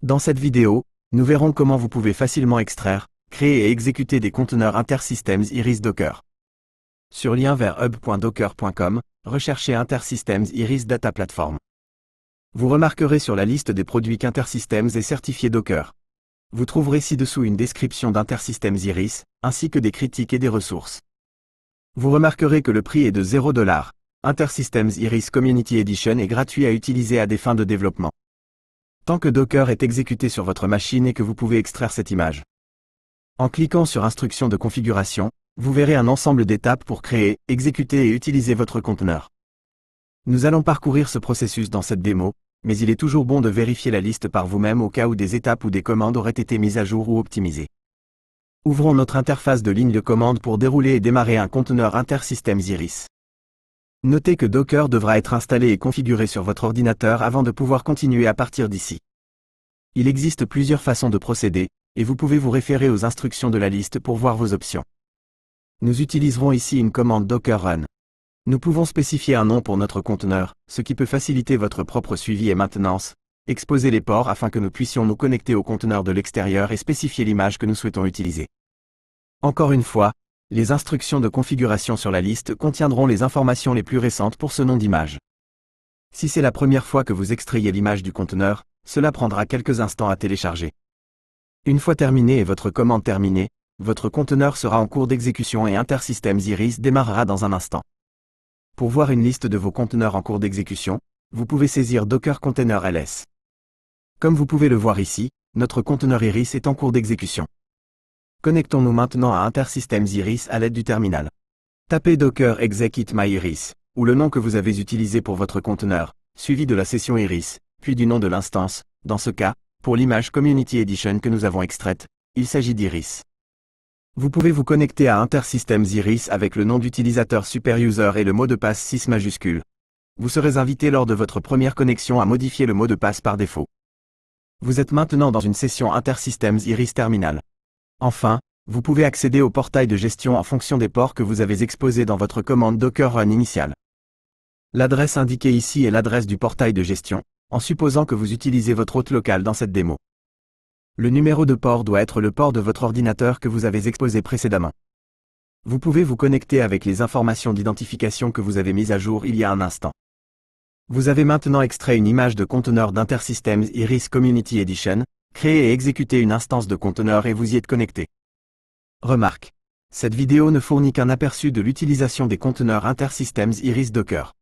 Dans cette vidéo, nous verrons comment vous pouvez facilement extraire, créer et exécuter des conteneurs InterSystems Iris Docker. Sur lien vers hub.docker.com, recherchez InterSystems Iris Data Platform. Vous remarquerez sur la liste des produits qu'InterSystems est certifié Docker. Vous trouverez ci-dessous une description d'InterSystems Iris, ainsi que des critiques et des ressources. Vous remarquerez que le prix est de $0. InterSystems Iris Community Edition est gratuit à utiliser à des fins de développement. Tant que Docker est exécuté sur votre machine et que vous pouvez extraire cette image. En cliquant sur Instructions de configuration, vous verrez un ensemble d'étapes pour créer, exécuter et utiliser votre conteneur. Nous allons parcourir ce processus dans cette démo, mais il est toujours bon de vérifier la liste par vous-même au cas où des étapes ou des commandes auraient été mises à jour ou optimisées. Ouvrons notre interface de ligne de commande pour dérouler et démarrer un conteneur InterSystems Iris. Notez que Docker devra être installé et configuré sur votre ordinateur avant de pouvoir continuer à partir d'ici. Il existe plusieurs façons de procéder, et vous pouvez vous référer aux instructions de la liste pour voir vos options. Nous utiliserons ici une commande Docker Run. Nous pouvons spécifier un nom pour notre conteneur, ce qui peut faciliter votre propre suivi et maintenance, exposer les ports afin que nous puissions nous connecter au conteneur de l'extérieur et spécifier l'image que nous souhaitons utiliser. Encore une fois, les instructions de configuration sur la liste contiendront les informations les plus récentes pour ce nom d'image. Si c'est la première fois que vous extrayez l'image du conteneur, cela prendra quelques instants à télécharger. Une fois terminé et votre commande terminée, votre conteneur sera en cours d'exécution et InterSystems Iris démarrera dans un instant. Pour voir une liste de vos conteneurs en cours d'exécution, vous pouvez saisir Docker Container ls. Comme vous pouvez le voir ici, notre conteneur Iris est en cours d'exécution. Connectons-nous maintenant à InterSystems Iris à l'aide du terminal. Tapez Docker execute my Iris, ou le nom que vous avez utilisé pour votre conteneur, suivi de la session Iris, puis du nom de l'instance. Dans ce cas, pour l'image Community Edition que nous avons extraite, il s'agit d'Iris. Vous pouvez vous connecter à InterSystems Iris avec le nom d'utilisateur superuser et le mot de passe 6 majuscule. Vous serez invité lors de votre première connexion à modifier le mot de passe par défaut. Vous êtes maintenant dans une session InterSystems Iris Terminal. Enfin, vous pouvez accéder au portail de gestion en fonction des ports que vous avez exposés dans votre commande Docker Run initiale. L'adresse indiquée ici est l'adresse du portail de gestion, en supposant que vous utilisez votre hôte local dans cette démo. Le numéro de port doit être le port de votre ordinateur que vous avez exposé précédemment. Vous pouvez vous connecter avec les informations d'identification que vous avez mises à jour il y a un instant. Vous avez maintenant extrait une image de conteneur d'InterSystems Iris Community Edition, créé et exécuté une instance de conteneur et vous y êtes connecté. Remarque. Cette vidéo ne fournit qu'un aperçu de l'utilisation des conteneurs InterSystems Iris Docker.